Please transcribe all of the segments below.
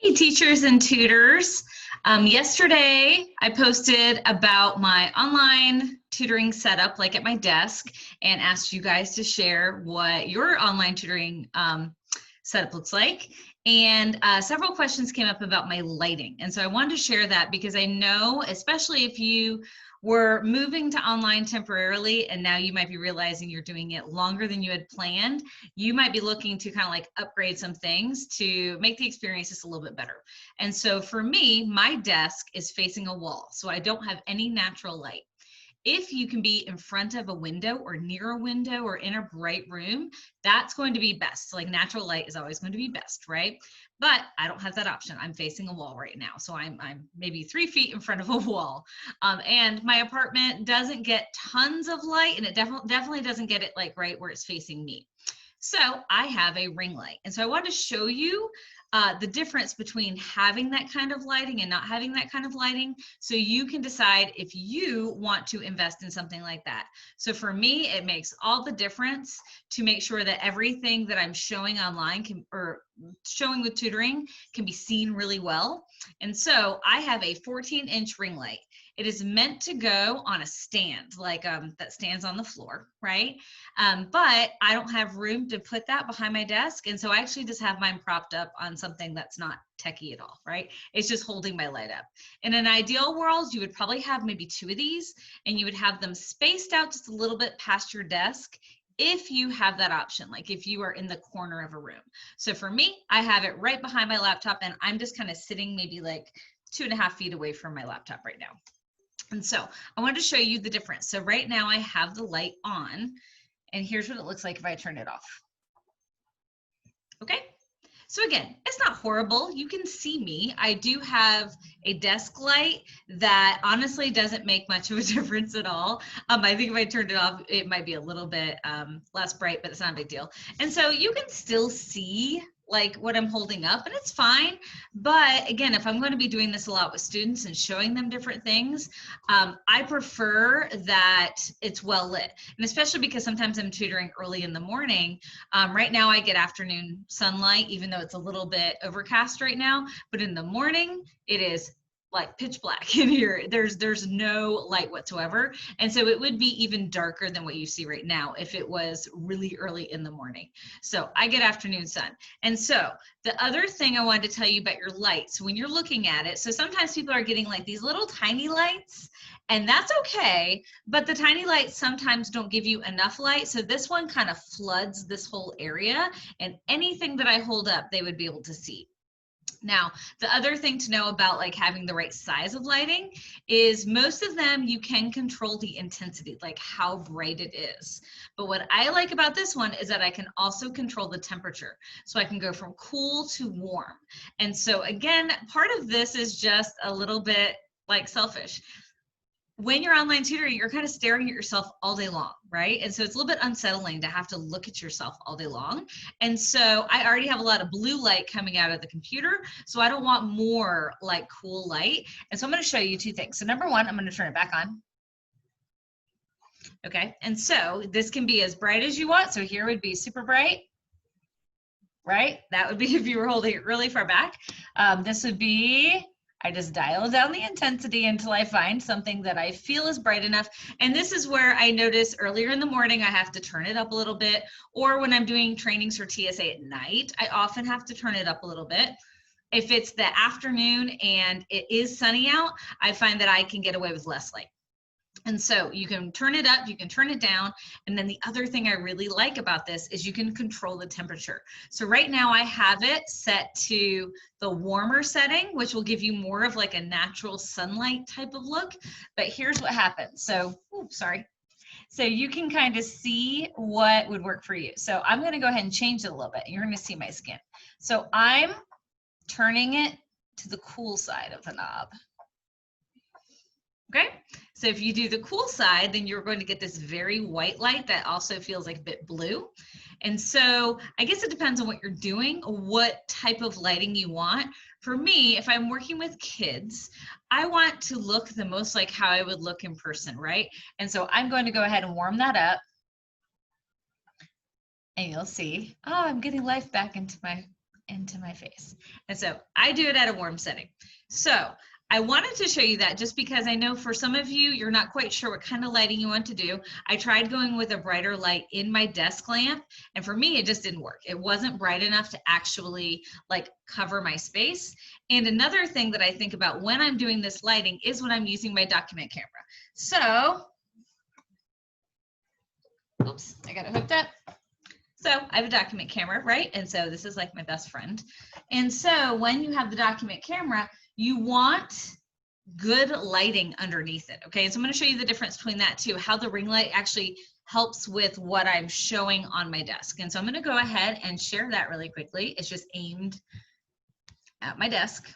Hey, teachers and tutors. Yesterday, I posted about my online tutoring setup, like at my desk, and asked you guys to share what your online tutoring setup looks like. And several questions came up about my lighting. And so I wanted to share that because I know, especially if you were moving to online temporarily and now you might be realizing you're doing it longer than you had planned, you might be looking to kind of like upgrade some things to make the experience just a little bit better. And so for me, my desk is facing a wall, so I don't have any natural light. If you can be in front of a window or near a window or in a bright room, that's going to be best. So like natural light is always going to be best, right? But I don't have that option. I'm facing a wall right now. So I'm maybe 3 feet in front of a wall. And my apartment doesn't get tons of light, and it definitely doesn't get it like right where it's facing me. So I have a ring light. And so I want to show you the difference between having that kind of lighting and not having that kind of lighting, so you can decide if you want to invest in something like that. So for me, it makes all the difference to make sure that everything that I'm showing online or showing with tutoring can be seen really well. And so I have a 14-inch ring light. It is meant to go on a stand, like that stands on the floor, right? But I don't have room to put that behind my desk. And so I actually just have mine propped up on something that's not techie at all, right? It's just holding my light up. In an ideal world, you would probably have maybe 2 of these, and you would have them spaced out just a little bit past your desk if you have that option, like if you are in the corner of a room. So for me, I have it right behind my laptop, and I'm just kind of sitting maybe like 2.5 feet away from my laptop right now. And so I wanted to show you the difference. So right now I have the light on, and here's what it looks like if I turn it off. Okay, so again, it's not horrible. You can see me. I do have a desk light that honestly doesn't make much of a difference at all. I think if I turned it off, it might be a little bit less bright, but it's not a big deal. And so you can still see like what I'm holding up, and it's fine. But again, if I'm going to be doing this a lot with students and showing them different things, I prefer that it's well lit. And especially because sometimes I'm tutoring early in the morning. Right now I get afternoon sunlight, even though it's a little bit overcast right now, but in the morning it is like pitch black in here. There's no light whatsoever. And so it would be even darker than what you see right now if it was really early in the morning. So I get afternoon sun. And so the other thing I wanted to tell you about your lights, when you're looking at it, so sometimes people are getting like these little tiny lights, and that's okay, but the tiny lights sometimes don't give you enough light. So this one kind of floods this whole area, and anything that I hold up, they would be able to see. Now, the other thing to know about like having the right size of lighting is most of them you can control the intensity, like how bright it is. But what I like about this one is that I can also control the temperature. So I can go from cool to warm. And so again, part of this is just a little bit like selfish. When you're online tutoring, you're kind of staring at yourself all day long, right? And so it's a little bit unsettling to have to look at yourself all day long. And so I already have a lot of blue light coming out of the computer, so I don't want more like cool light. And so I'm going to show you 2 things. So number one, I'm going to turn it back on. Okay, and so this can be as bright as you want. So here would be super bright, right? That would be if you were holding it really far back. This would be, I just dial down the intensity until I find something that I feel is bright enough. And this is where I notice earlier in the morning, I have to turn it up a little bit. Or when I'm doing trainings for TSA at night, I often have to turn it up a little bit. If it's the afternoon and it is sunny out, I find that I can get away with less light. And so you can turn it up, you can turn it down. And then the other thing I really like about this is you can control the temperature. So right now I have it set to the warmer setting, which will give you more of like a natural sunlight type of look. But here's what happens. So, oops, sorry. So you can kind of see what would work for you. So I'm going to go ahead and change it a little bit. You're going to see my skin. So I'm turning it to the cool side of the knob. Okay, so if you do the cool side, then you're going to get this very white light that also feels like a bit blue. And so I guess it depends on what you're doing, what type of lighting you want. For me, if I'm working with kids, I want to look the most like how I would look in person, right? And so I'm going to go ahead and warm that up. And you'll see, oh, I'm getting life back into my into my face. And so I do it at a warm setting. So I wanted to show you that just because I know for some of you, you're not quite sure what kind of lighting you want to do. I tried going with a brighter light in my desk lamp, and for me, it just didn't work. It wasn't bright enough to actually like cover my space. And another thing that I think about when I'm doing this lighting is when I'm using my document camera. So, oops, I got it hooked up. So I have a document camera, right? And so this is like my best friend. And so when you have the document camera, you want good lighting underneath it, okay? So I'm gonna show you the difference between that too, how the ring light actually helps with what I'm showing on my desk. And so I'm gonna go ahead and share that really quickly. It's just aimed at my desk.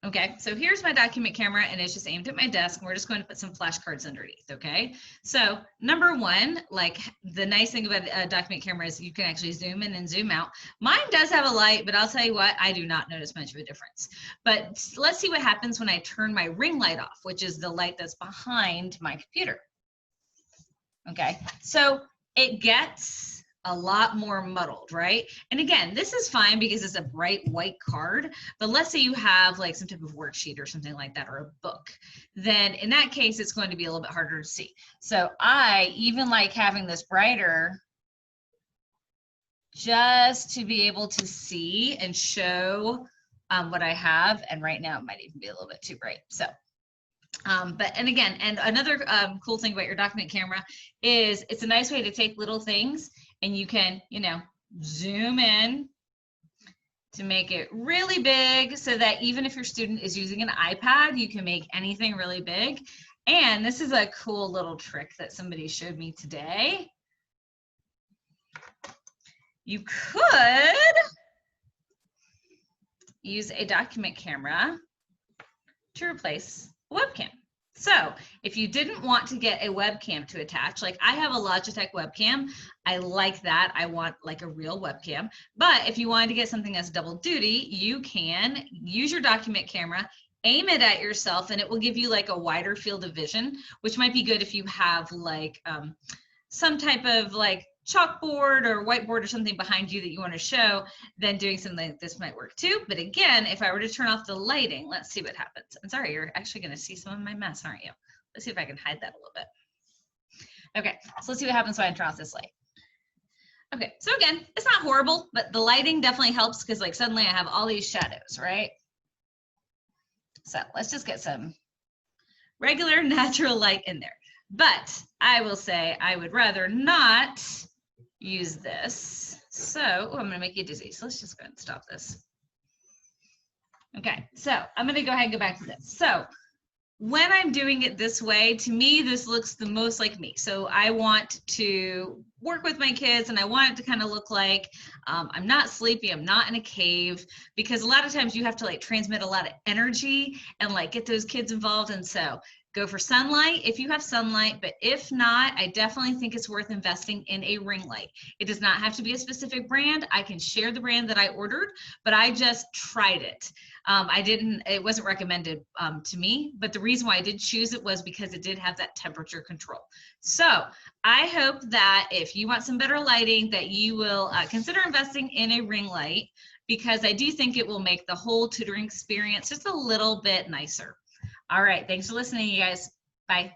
Okay, so here's my document camera and it's just aimed at my desk and we're just going to put some flashcards underneath, okay? So number one, like the nice thing about a document camera is you can actually zoom in and zoom out. Mine does have a light, but I'll tell you what, I do not notice much of a difference. But let's see what happens when I turn my ring light off, which is the light that's behind my computer. Okay, so it gets a lot more muddled, right? And again, this is fine because it's a bright white card, but let's say you have like some type of worksheet or something like that, or a book, then in that case, it's going to be a little bit harder to see. So I even like having this brighter just to be able to see and show what I have. And right now it might even be a little bit too bright. So and again, and another cool thing about your document camera is it's a nice way to take little things and you can, you know, zoom in to make it really big so that even if your student is using an iPad, you can make anything really big. And this is a cool little trick that somebody showed me today. You could use a document camera to replace a webcam. So if you didn't want to get a webcam to attach, like I have a Logitech webcam, I like that. I want like a real webcam. But if you wanted to get something that's double duty, you can use your document camera, aim it at yourself, and it will give you like a wider field of vision, which might be good if you have like some type of like chalkboard or whiteboard or something behind you that you want to show, then doing something like this might work too. But again, if I were to turn off the lighting, let's see what happens. I'm sorry, you're actually going to see some of my mess, aren't you? Let's see if I can hide that a little bit. Okay, so let's see what happens when I turn off this light. Okay, so again, it's not horrible, but the lighting definitely helps because like suddenly I have all these shadows, right? So let's just get some regular natural light in there. But I will say I would rather not use this. So I'm going to make you dizzy. So let's just go ahead and stop this. Okay, so I'm going to go ahead and go back to this. So when I'm doing it this way, to me, this looks the most like me. So I want to work with my kids and I want it to kind of look like I'm not sleepy, I'm not in a cave, because a lot of times you have to like transmit a lot of energy and like get those kids involved. And so go for sunlight if you have sunlight, but if not, I definitely think it's worth investing in a ring light. It does not have to be a specific brand. I can share the brand that I ordered, but I just tried it. It wasn't recommended to me, but the reason why I did choose it was because it did have that temperature control. So I hope that if you want some better lighting, that you will consider investing in a ring light, because I do think it will make the whole tutoring experience just a little bit nicer. All right, thanks for listening, you guys. Bye.